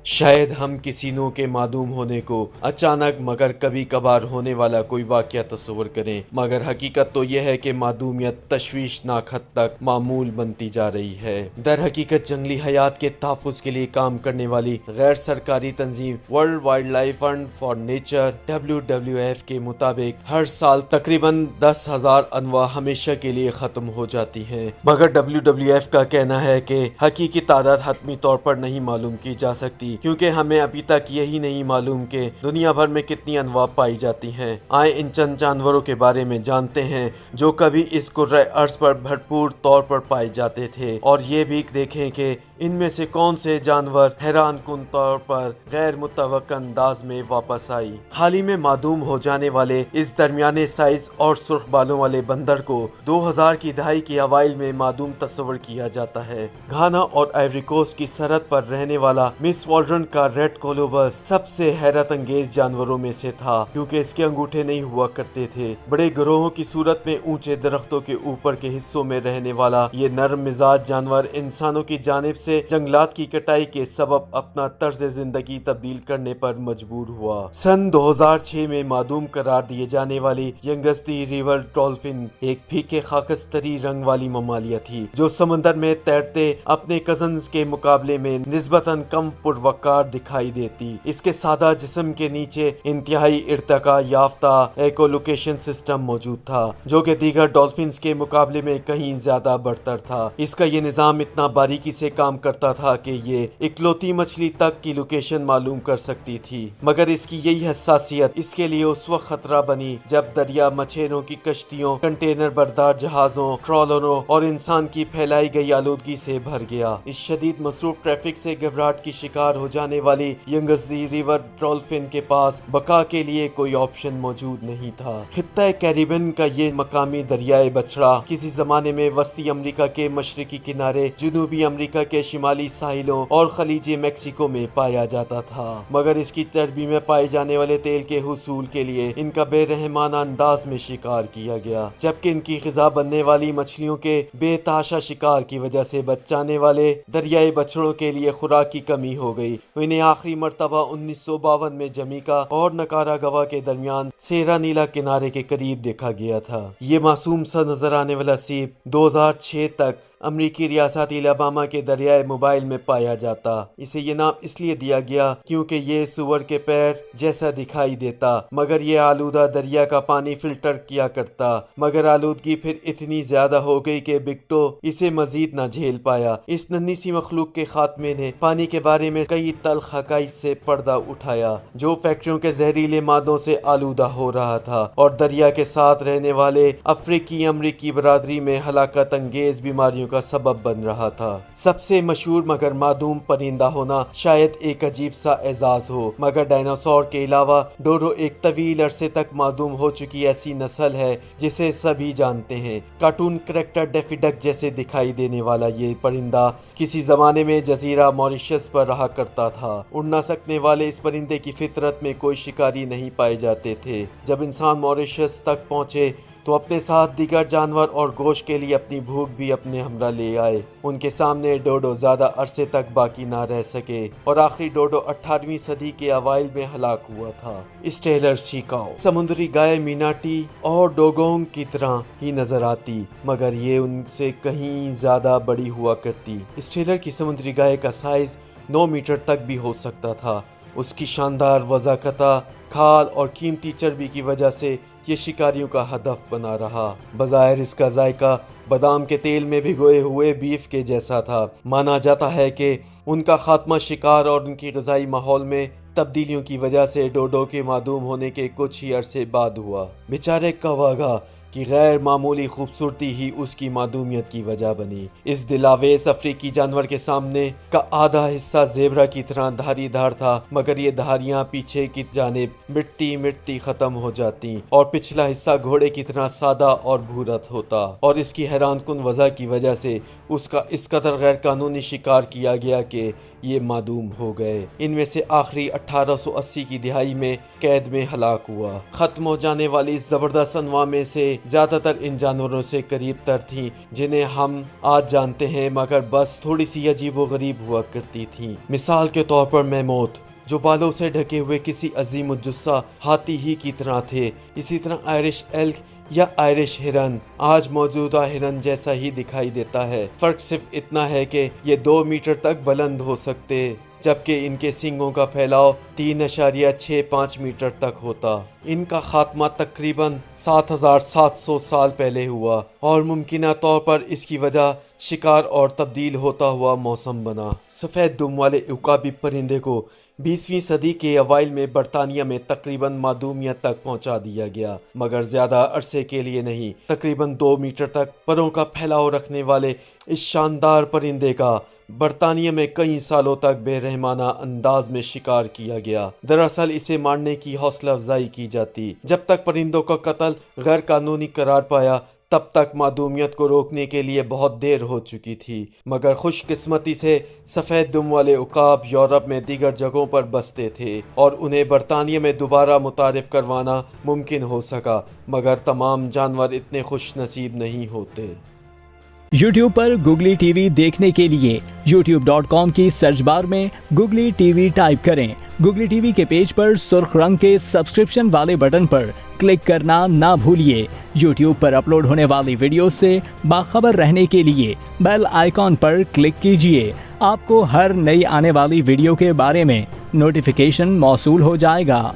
شاید ہم کسی نوع کے معدوم ہونے کو اچانک مگر کبھی کبھار ہونے والا کوئی واقعہ تصور کریں، مگر حقیقت تو یہ ہے کہ معدومیت تشویشناک حد تک معمول بنتی جا رہی ہے۔ در حقیقت جنگلی حیات کے تحفظ کے لیے کام کرنے والی غیر سرکاری تنظیم world wildlife fund for nature WWF کے مطابق ہر سال تقریباً 10,000 انواع ہمیشہ کے لیے ختم ہو جاتی ہیں، مگر WWF کا کہنا ہے کہ حقیقی تعداد حتمی طور پر نہیں معلوم کی جا سکتی، کیونکہ ہمیں ابھی تک یہی نہیں معلوم کہ دنیا بھر میں کتنی انواع پائی جاتی ہیں۔ آئیں ان چند جانوروں کے بارے میں جانتے ہیں جو کبھی اس کرۂ ارض پر بھرپور طور پر پائے جاتے تھے، اور یہ بھی دیکھیں کہ ان میں سے کون سے جانور حیران کن طور پر غیر متوقع انداز میں واپس آئی۔ حال ہی میں معدوم ہو جانے والے اس درمیانے سائز اور سرخ بالوں والے بندر کو 2000 کی دہائی کے اوائل میں معدوم تصور کیا جاتا ہے۔ گھانا اور آئیوری کوسٹ کی سرحد پر رہنے والا مس والڈرن کا ریڈ کولوبس سب سے حیرت انگیز جانوروں میں سے تھا، کیونکہ اس کے انگوٹھے نہیں ہوا کرتے تھے۔ بڑے گروہوں کی صورت میں اونچے درختوں کے اوپر کے حصوں میں رہنے والا یہ نرم مزاج جانور انسانوں کی جانب سے جنگلات کی کٹائی کے سبب اپنا طرز زندگی تبدیل کرنے پر مجبور ہوا۔ سن 2006 میں معدوم قرار دیے جانے والی ینگزی ریور ڈولفن ایک پھیکے خاکستری رنگ والی ممالیہ تھی جو سمندر میں تیرتے اپنے کزنز کے مقابلے میں نسبتاً کم پروقار دکھائی دیتی۔ اس کے سادہ جسم کے نیچے انتہائی ارتقا یافتہ ایکو لوکیشن سسٹم موجود تھا، جو کہ دیگر ڈولفنز کے مقابلے میں کہیں زیادہ برتر تھا۔ اس کا یہ نظام اتنا باریکی سے کام کرتا تھا کہ یہ اکلوتی مچھلی تک کی لوکیشن معلوم کر سکتی تھی، مگر اس کی یہی حساسیت اس کے لیے اس وقت خطرہ بنی جب دریا مچھیروں کی کشتیوں، کنٹینر بردار جہازوں، ٹرالروں اور انسان کی پھیلائی گئی آلودگی سے بھر گیا۔ اس شدید مصروف ٹریفک سے گھبراہٹ کی شکار ہو جانے والی ینگزی ریور ڈولفن کے پاس بقا کے لیے کوئی آپشن موجود نہیں تھا۔ خطہ کیریبین کا یہ مقامی دریائے بچڑا کسی زمانے میں وسطی امریکا کے مشرقی کنارے، جنوبی امریکا کے شمالی ساحلوں اور خلیج میکسیکو میں پایا جاتا تھا، مگر اس کی چربی میں پائے جانے والے تیل کے حصول کے لیے ان کا بے رحمانہ انداز میں شکار کیا گیا، جبکہ ان کی غذا بننے والی مچھلیوں کے بے تحاشا شکار کی وجہ سے بچ جانے والے دریائی بچڑوں کے لیے خوراک کی کمی ہو گئی۔ انہیں آخری مرتبہ 1952 میں جمیکا اور نکاراگوا کے درمیان سیرا نیلا کنارے کے قریب دیکھا گیا تھا۔ یہ معصوم سا نظر آنے والا سیپ 2006 تک امریکی ریاست الاباما کے دریائے موبائل میں پایا جاتا۔ اسے یہ نام اس لیے دیا گیا کیونکہ یہ سور کے پیر جیسا دکھائی دیتا، مگر یہ آلودہ دریا کا پانی فلٹر کیا کرتا، مگر آلودگی پھر اتنی زیادہ ہو گئی کہ بگٹو اسے مزید نہ جھیل پایا۔ اس ننھی سی مخلوق کے خاتمے نے پانی کے بارے میں کئی تلخ حقائق سے پردہ اٹھایا، جو فیکٹریوں کے زہریلے مادوں سے آلودہ ہو رہا تھا اور دریا کے ساتھ رہنے والے افریقی امریکی برادری میں ہلاکت انگیز بیماریوں کا سبب بن رہا تھا۔ سب سے مشہور مگر معدوم پرندہ ہونا شاید ایک عجیب سا اعزاز ہو، مگر ڈائناسور کے علاوہ ڈورو ایک طویل عرصے تک معدوم ہو چکی ایسی نسل ہے جسے سبھی جانتے ہیں۔ کارٹون کریکٹر ڈیفی ڈک جیسے دکھائی دینے والا یہ پرندہ کسی زمانے میں جزیرہ موریشس پر رہا کرتا تھا۔ اڑ نہ سکنے والے اس پرندے کی فطرت میں کوئی شکاری نہیں پائے جاتے تھے۔ جب انسان موریشس تک پہنچے تو اپنے ساتھ دیگر جانور اور گوشت کے لیے اپنی بھوک بھی اپنے ہمراہ لے آئے۔ ان کے سامنے ڈوڈو زیادہ عرصے تک باقی نہ رہ سکے اور آخری ڈوڈو 18ویں صدی کے اوائل میں ہلاک ہوا تھا۔ اسٹیلر سیکاؤ سمندری گائے میناٹی اور ڈوگونگ کی طرح ہی نظر آتی، مگر یہ ان سے کہیں زیادہ بڑی ہوا کرتی۔ اسٹیلر کی سمندری گائے کا سائز 9 میٹر تک بھی ہو سکتا تھا۔ اس کی شاندار وضاحت، کھال اور قیمتی چربی کی وجہ سے یہ شکاریوں کا ہدف بنا رہا۔ بظاہر اس کا ذائقہ بادام کے تیل میں بھگوئے ہوئے بیف کے جیسا تھا۔ مانا جاتا ہے کہ ان کا خاتمہ شکار اور ان کی غذائی ماحول میں تبدیلیوں کی وجہ سے ڈوڈو کے معدوم ہونے کے کچھ ہی عرصے بعد ہوا۔ بیچارے کواگا کی غیر معمولی خوبصورتی ہی اس کی معدومیت کی وجہ بنی۔ اس دلاویز افریقی جانور کے سامنے کا آدھا حصہ زیبرا کی طرح دھاری دھار تھا، مگر یہ دھاریاں پیچھے کی جانب مٹی مٹی ختم ہو جاتی اور پچھلا حصہ گھوڑے کی طرح سادہ اور بھورت ہوتا، اور اس کی حیران کن وجہ کی وجہ سے اس کا اس قدر غیر قانونی شکار کیا گیا کہ یہ معدوم ہو گئے۔ ان میں سے آخری 1880 کی دہائی میں قید میں ہلاک ہوا۔ ختم ہو جانے والی اس زبردست انواع میں سے زیادہ تر ان جانوروں سے قریب تر تھیں جنہیں ہم آج جانتے ہیں، مگر بس تھوڑی سی عجیب و غریب ہوا کرتی تھیں۔ مثال کے طور پر میموت، جو بالوں سے ڈھکے ہوئے کسی عظیم الجثہ ہاتھی ہی کی طرح تھے۔ اسی طرح آئرش ایلک یا آئرش ہرن آج موجودہ ہرن جیسا ہی دکھائی دیتا ہے، فرق صرف اتنا ہے کہ یہ 2 میٹر تک بلند ہو سکتے جبکہ ان کے سینگوں کا پھیلاؤ 3.65 میٹر تک ہوتا۔ ان کا خاتمہ تقریباً 7700 سال پہلے ہوا اور ممکنہ طور پر اس کی وجہ شکار اور تبدیل ہوتا ہوا موسم بنا۔ سفید دم والے عقابی پرندے کو 20ویں صدی کے اوائل میں برطانیہ میں تقریباً معدومیت تک پہنچا دیا گیا، مگر زیادہ عرصے کے لیے نہیں۔ تقریباً 2 میٹر تک پروں کا پھیلاؤ رکھنے والے اس شاندار پرندے کا برطانیہ میں کئی سالوں تک بے رحمانہ انداز میں شکار کیا گیا۔ دراصل اسے مارنے کی حوصلہ افزائی کی جاتی۔ جب تک پرندوں کا قتل غیر قانونی قرار پایا تب تک معدومیت کو روکنے کے لیے بہت دیر ہو چکی تھی، مگر خوش قسمتی سے سفید دم والے عقاب یورپ میں دیگر جگہوں پر بستے تھے اور انہیں برطانیہ میں دوبارہ متعارف کروانا ممکن ہو سکا، مگر تمام جانور اتنے خوش نصیب نہیں ہوتے۔ یوٹیوب پر گوگلی ٹی وی دیکھنے کے لیے youtube.com کی سرچ بار میں گوگلی ٹی وی ٹائپ کریں۔ گوگلی ٹی وی کے پیج پر سرخ رنگ کے سبسکرپشن والے بٹن پر کلک کرنا نہ بھولیے۔ یوٹیوب پر اپلوڈ ہونے والی ویڈیو سے باخبر رہنے کے لیے بیل آئیکن پر کلک کیجیے۔ آپ کو ہر نئی آنے والی ویڈیو کے بارے میں نوٹیفیکیشن موصول ہو جائے گا۔